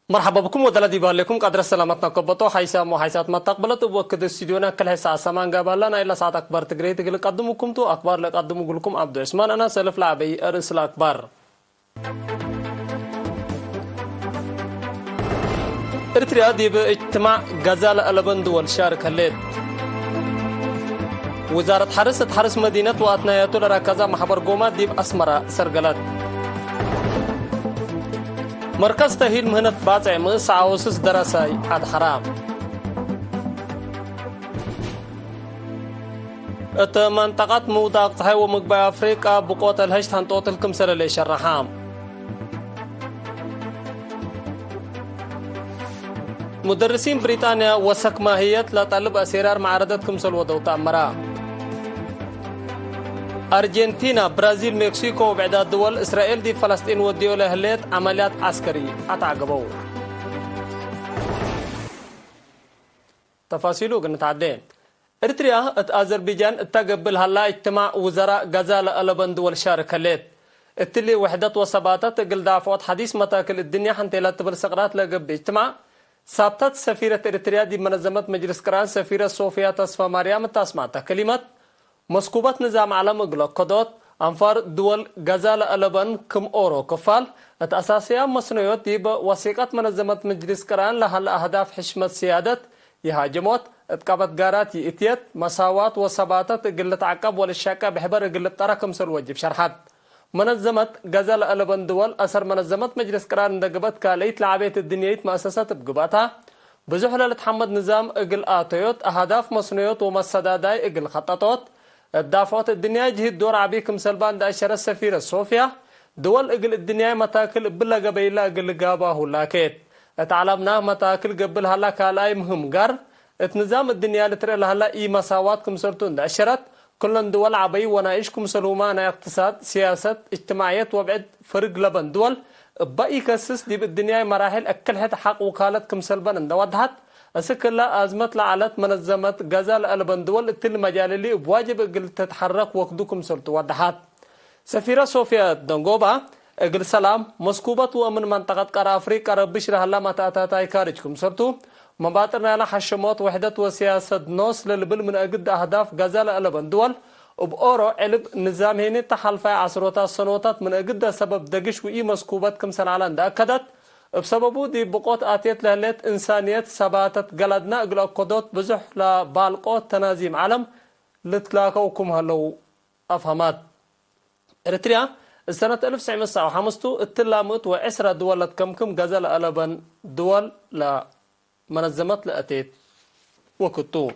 مرحبا بكم ودلدي بالكم قدر سلامتنا كبطو حيسام وحيسات ما تقبلت وبكد استديونا كل حسا سامان قبلنا إلا ساعة أكبر تقري تقل قدمكم تو أكبر لك قدموا لكم عبد عثمان أنا سلف لعبي أرسل أكبر إرتريا دي باجتماع غزال ألبن دول شارك الليل وزارة حرس مدينة واتناياتو لركزة محبر قومات ديب أسمرة سرقلت مركز تهيل مهنة باطع مس عاوسس دراساي عد حرام منطقة موضاق تحي ومقبع أفريقيا بقوة الهشت هنطوط الكمسر ليش الرحام مدرسين بريطانيا وسك ماهية لطلب أسيرار معارضة كمسر ودوتا مرا أرجنتينا برازيل مكسيكو وبعداد دول إسرائيل دي فلسطين وديو لهليت عمليات عسكرية أتعقبوا تفاصيله قلنا تعدين إريتريا أذربيجان اتقبل هلا اجتماع وزراء غزال ألبن دول شارك الليت التلي وحدة وثباتات قل دافعات حديث متاكل الدنيا حنتي لا تبل سقرات لقب اجتماع ثابتت سفيرة إريتريا دي منظمة مجلس كران سفيرة صوفيا تصفى مريم تسمعت كلمات مسكوبات نظام عالم اغلق قدوت انفار دول غزال ألبن كم اورو كفال الاساسيه مصنوعات دي وثيقه منظمه مجلس كران لها اهداف حشمه سياده يهاجموت اتقابت غارات يتيت مساوات وثباتات قله عقب والشاكه بحبر قله تراكم سر وجب شرحات منظمه غزال ألبن دول اثر منظمه مجلس كران دغبت كاليت لعبيه الدنيا مؤسسات بقباتها بزحله لتحمد نظام اقل اتيوت اهداف مصنوعات ومسداداي اقل خططات الدافعات الدنيا جهد دور عبيكم سلبان دا أشار السفيرة صوفيا دول اقل الدنيا متاكل بلا قبيلا اقل قاباه لاكيت اتعلمناه متاكل قبل هلا كالاي مهم قر اتنظام الدنيا لترى لهلا اي مساواتكم سلطون دا أشارت كلن دول عبي ونائشكم سلومان اقتصاد سياسة اجتماعيات وبعد فرق لبن دول بأي كسس دي بالدنيا مراحل اكلها حق وكالتكم سلبان اندودهت أسكلا أزمت لعلت منظمة غزال ألبن دول التل مجال اللي بواجب قل تتحرك وقدكم سلطة وضحات سفيرة صوفيا دنقوبا اقل سلام مسكوبة ومن منطقة قرى أفريقيا ربش رهلا متاتاتاي كارجكم سلطة مباطرنا على حشمات وحدة وسياسة نوس للبل من أقد أهداف غزال ألبن دول وبأورو علب نظام هيني تحالفة عصروتا سنوتات من أقد سبب دقش وإي مسكوبات كم سنة على أكدت بسببو دي بقوت آتيت لهلت إنسانيات سباتت قلدنا اقل قدوت بزح لبالقوت تنازيم علم لتلاقوكم هلو أفهمات إريتريا السنة 1905 التلامت وعسرة دولة كمكم غزال ألبن دول لمنظمات لأتيت وكتو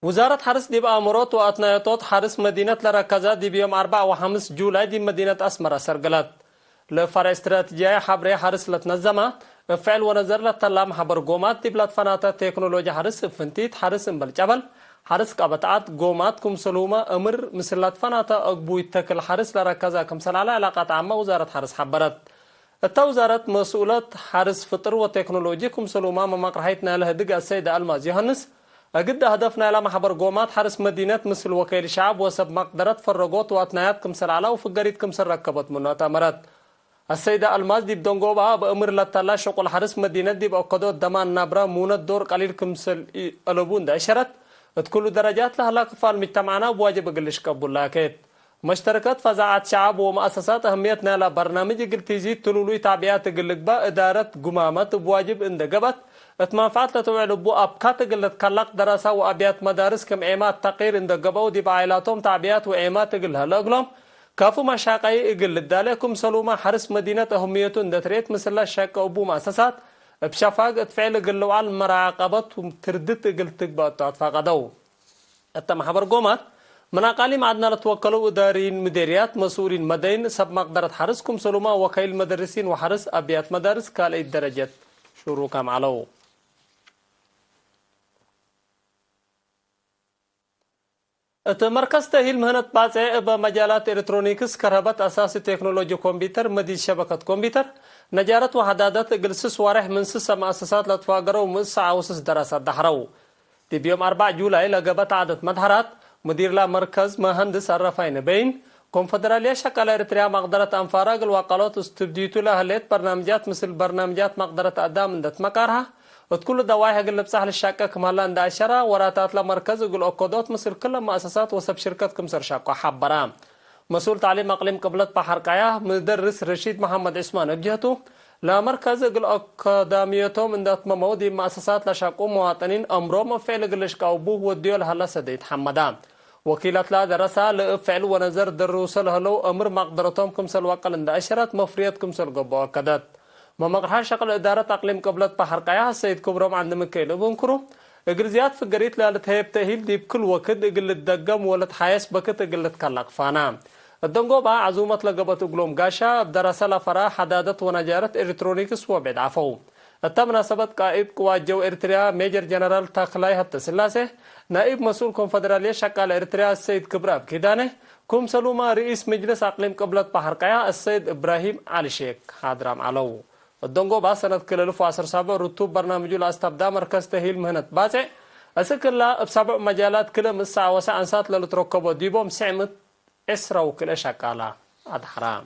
وزارة حرس دي بأمرات وأتنايطات حرس مدينة لركزة دي بيوم 4 و5 جولاي دي مدينة أسمرة سرقلت لفرع استراتيجية حبرية حرس لتنظمة فعل ونظر لتلام حبر قومات دي بلاد فناتا تكنولوجيا حرس فنتيت حرس بالجبل حرس قبطعات قومات كم سلومة أمر مثلات فناتا أقبو يتكل حرس لركزة كم سنة على علاقات عامة وزارة حرس حبرت التوزارة مسؤولة حرس فطر وتكنولوجيا كم سلومة مماقرحيتنا لها دقاء السيدة ألماز يوهنس أجد هدفنا لما حبر قومات حرس مدينة مثل وكيل شعب وسب مقدرات فرقوت واتنايات كمسر على وفقريت كمسر ركبت منها تامرات السيدة الماز دي بدون قوبها بأمر لتلا شغل حرس مدينة دي بأقدوت دمان نابرا مونا دور قليل كمسر ألبون دا أشرت تكل درجات لها لاقفال مجتمعنا بواجب قلش قبول لاكيت مشتركات فزاعات شعب ومؤسسات أهميتنا لبرنامج قلتيزي تلولوي تعبيات قلقبا إدارة قمامات بواجب اندقبت اتمنفعت لتوعلو بو أبكات قلت كلاق دراسة وأبيات مدارس كم عيمات تقير اندقبا ودي بعائلاتهم تعبيات وعيمات قلها لأقلهم كافو مشاقي قلت داليكم سلوما حرس مدينة أهمية اندتريت مثل الشاقة وبو مؤسسات بشفاق اتفعل قلوا على المراقبات وتردت قلت تقبات فاقدو اتما حبر قومات من أقالي معدنا لتوكلوا إداريين مديريات مسؤولين مدين سب مقدرة حرسكم سلوما وكيل مدرسين وحرس أبيات مدارس كالي درجات شروكم علو مركز تأهيل مهنة باصع بمجالات إلكترونيكس كهرباء أساس تكنولوجيا كمبيوتر مدير شبكة كمبيوتر نجارة وحدادات جلسس وارح من سس مؤسسات لتفاقروا ومس عوسس دراسات دحرو دي بيوم 4 جولاي لقبت عدد مظهرات مدير لا مركز مهندس الرفاين بين كونفدرالية شكل إريتريا مقدرة أنفاراق الوقالات استبديتو لها ليت برنامجات مثل برنامجات مقدرة أداء من دت مكارها وتكل دواعي قلب سهل الشاكة كمهلا عند عشرة وراتات لمركز يقول أكودات مثل كل مؤسسات وسب شركات كمسر شاكو حبرام مسؤول تعليم اقليم قبلت بحر قايا مدرس رشيد محمد عثمان بجهته لمركز الاكاديميته من ذات ممودي مؤسسات لشاقو مواطنين امرهم فعل قلش قوبوه وديول هلا سديت حمدان وكيلات لا درسة لفعل ونظر دروس هلو امر مقدرتهم كمسل وقل عند اشرات مفريات كمسل قبو اكدت ممقرها شغل اداره اقليم قبلت بحر قايا السيد كبرهم عند مكيل بنكرو اجرزيات في قريت لالت هيب تهيل ديب كل وقت اقل الدقم ولت حياس بكت اقل تكلق فانا الدنقو با عزومة لقبت اقلوم قاشا بدرسة لفرا حدادت ونجارة إلكترونيكس وبعد عفو التمناسبة قائد قوات جو إريتريا ميجر جنرال تاخلاي التسلاسة نائب مسؤول كونفدرالية شكال إريتريا السيد كبراب كيدانه كوم سلوما رئيس مجلس أقليم قبلت بحر قايا السيد إبراهيم علي شيك حاضرام علو الدنقو با سنة كلالف وعصر سابع رتوب برنامجو لاستبدا مركز تهيل مهنة باسع أسكر لا بسبع مجالات كلا مساعة وسع أنسات للتركبو ديبوم سعمت إسرا وكل شكالا أدحرام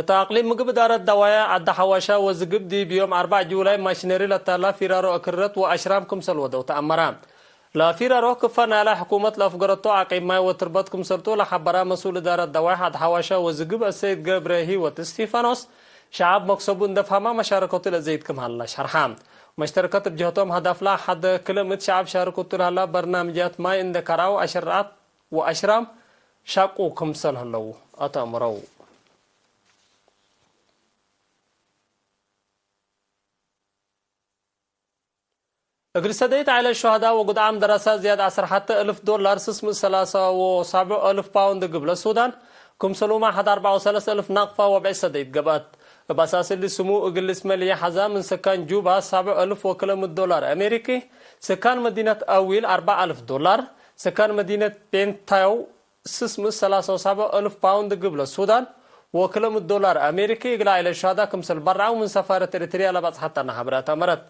تأقليم مقب دار الدوايا عد حواشا وزقب دي بيوم 4 جولاي ماشينري لتالا فيرارو أكرت وأشرامكم سلودو تأمرام لا فيرارو كفانا على حكومة لأفقرتو عقيم ماي وتربطكم سلطو لحبرا مسؤول دار الدوايا عد حواشا وزقب السيد جابريهي وتستيفانوس شعب مقصوبون دفهما مشاركة لزيدكم هلا شرحام مشتركات بجهتهم هدف لا حد كلمة شعب شاركوا لها برنامجات ما إن ذكراو أشرات وأشرام شاقوا كمسل هلو أتأمروا اقرصديت على الشهداء وقد عام دراسة زيادة 10 حتى $1000 سسم 73,000 باوند قبل السودان كمسلوا مع حد 34,000 ناقفة وبعسديت قبات بأساس اللي سمو اقل اسم اللي حزا من سكان جوبا 7,000 وكلم $1 أمريكي سكان مدينة أويل $4,000 سكان مدينة بنتاو سسم 73,000 باوند قبل السودان وكلم $1 أمريكي إقلاع إلى الشهداء كمسل برع ومن سفارة إريتريا لبعض حتى نحبرات أمرت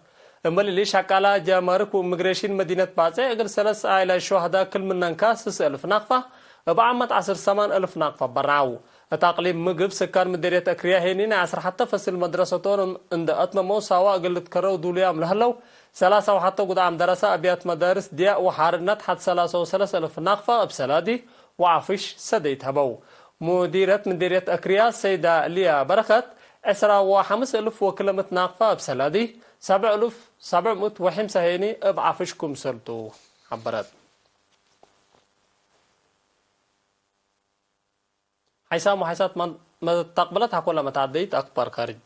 أمال اللي شكالا جامارك ومغريشين مدينة بازي اقل 3 إلى الشهداء كل من ننكاس 6,000 ناقفة بعمت 10,000 ناقفة برعو تقليم مقب سكان مديرية أكريا هينين 10 حتى فصل مدرستون عند أتممو سوا قلت كرو دوليام لهلو 3 وحتى قدام دراسة أبيات مدارس دياء وحارنات حد 3,000 ناقفة بسلادي وعفش سديت هبو مديرة مديرية أكريا سيدة ليا بركت 15,000 وكلمة ناقفة بسلادي 7,700 وحم سهيني بعفشكم سلطو عبرت حيسام وحيسات ما تقبلتها كل ما تعديت أكبر خارج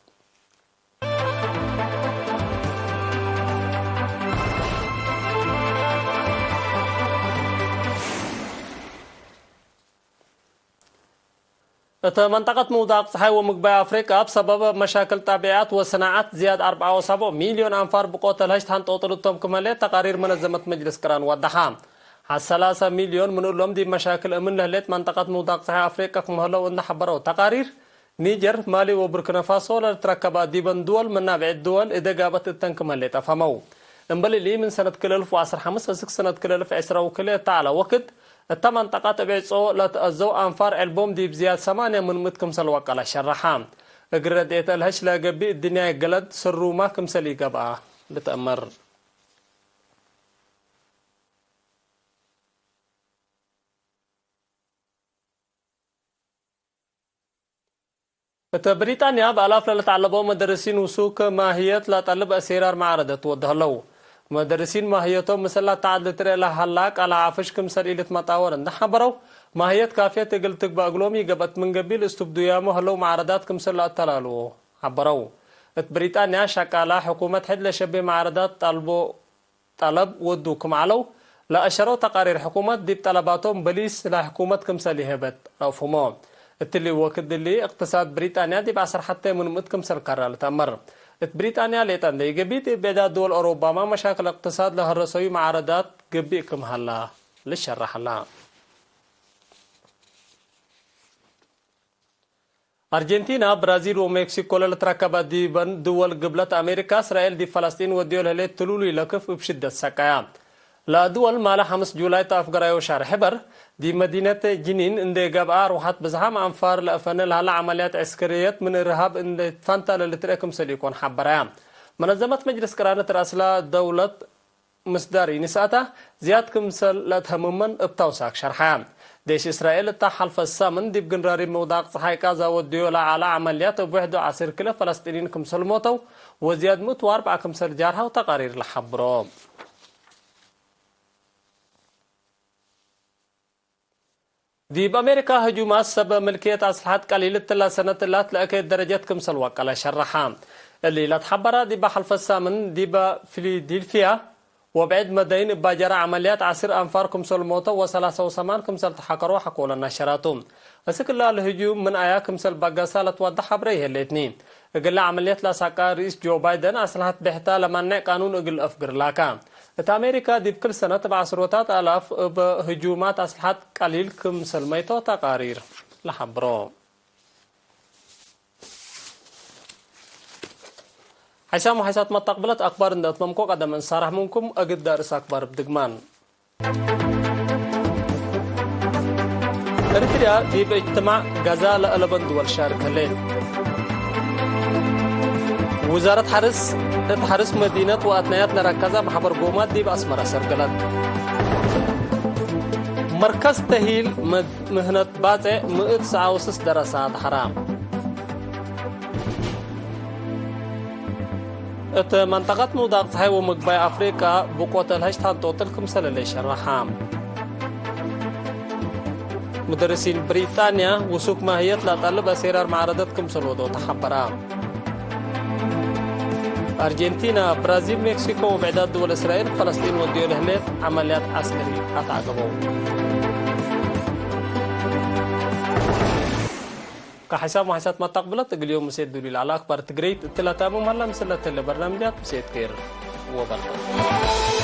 منطقة موضاق صحي ومقبايا أفريقيا بسبب مشاكل طبيعات وصناعات زياد 4.7 مليون أنفار بقوة الهشت هنطوطلتهم كمالية تقارير منظمة مجلس كران وضحام 3 مليون من لهم دي مشاكل أمن لهلت منطقة موضاق صحي أفريقيا كمهلا ونحبروا تقارير نيجر مالي وبوركينا فاسو لتركبات ديبن دول من نابع الدول إذا جابت التنكمالية تفهموا انبلي لي من سنة كل 1015 سنة كل 1010 وكلية تعالى وقت التمنطقة تبعصو لا تأزو أنفار ألبوم دي بزياد 8 من متكم سلوك على شرحام اقرديت الهش لا قبي الدنيا قلد سرو ما كم سلي قبعة لتأمر بريطانيا بألاف لتعلبوا مدرسين وسوق ماهية لا طلب أسيرار معارضة وضهلو مدرسين ماهيتهم مثلا تعدل ترى لها هلاك على عفشكم سريلة مطاور نحبروا ماهية كافية تقل تقبع قلومي قبت من قبيل استبدويامو هلو معارضاتكم سلا التلالو عبروا بريطانيا شكالا حكومة حد لشبه معارضات طلب ودوكم علو لا أشروا تقارير حكومة ديب طلباتهم بليس لحكومتكم سليهبت رفهمو التلي وكد اللي اقتصاد بريطانيا دي بعصر حتى من متكم سركرة لتأمر بريطانيا ليتان دي قبيت بيدا دول أوروبا ما مشاكل اقتصاد لها الرسوي معارضات قبيكم هلا للشرح هلا أرجنتينا برازيل ومكسيكو للتركبة دي دول قبلة أمريكا إسرائيل دي فلسطين وديول هلي تلولي لكف بشدة سكايا لا دول مالا 5 جولاي تافقرا وشهر حبر دي مدينة جنين اندي قابعة روحات بزحام أنفار لأفنال هلا عمليات عسكريات من إرهاب اندي فانتا للتركم سليكون حبرا منظمة مجلس كرانة رأسلا دولة مصدري نساتا زياد كمسل لا تهممن ابتوساك شرحان ديش إسرائيل تحلف السامن ديب جنراري موضاق صحاي كازا وديولا على عمليات بوحدو عسير كلا فلسطينيين كمسل موتو وزياد موت واربع كمسل جارها وتقارير لحبرو ديب أمريكا هجومات سبب ملكية أسلحات قليلة 3 سنة لا تلاقي درجات كمسل وقلا شرحان اللي لا تحبرا ديب حلف السامن ديب فيلادلفيا وبعد مدين باجرة عمليات عسير أنفار كمسل موتى و3 كمسل تحقروا حقول النشراتهم أسكل الهجوم من آيا كمسل باقاسة لتوضح بريه الاثنين اقل عمليات لاساقا رئيس جو بايدن أسلحات بحتا لمنع قانون اقل أفقر لاكا أمريكا دي بكل سنة بعشرات آلاف بهجومات أسلحات قليل كمسل ميتو تقارير لحبرو حسام وحسات ما تقبلت أخبار اندات ممكو قدم انصارح منكم أقد دارس أكبر بدقمان إريتريا دي باجتماع غزة لألبن دول شارك الليل وزارة حرس مدينة وأثنيات نركزة بحبر قومات دي بأسمرة سرقلت مركز تهيل مهنة باتع 109 دراسات حرام منطقة موضاق صحي ومقباي أفريقيا بقوة الهشتان توتلكم سلالي شرحام مدرسين بريطانيا وسوق ماهية لا طلب أسيرار معارضتكم سلودو تحبرام أرجنتينا برازيل مكسيكو وبعداد دول إسرائيل فلسطين وديول هليت عمليات عسكرية أتعقبوا كحساب وحسات ما تقبلت اليوم مسيد دولي على أكبر تقريت الثلاثة مهلا مسلة البرنامجات مسيد كير وبركاته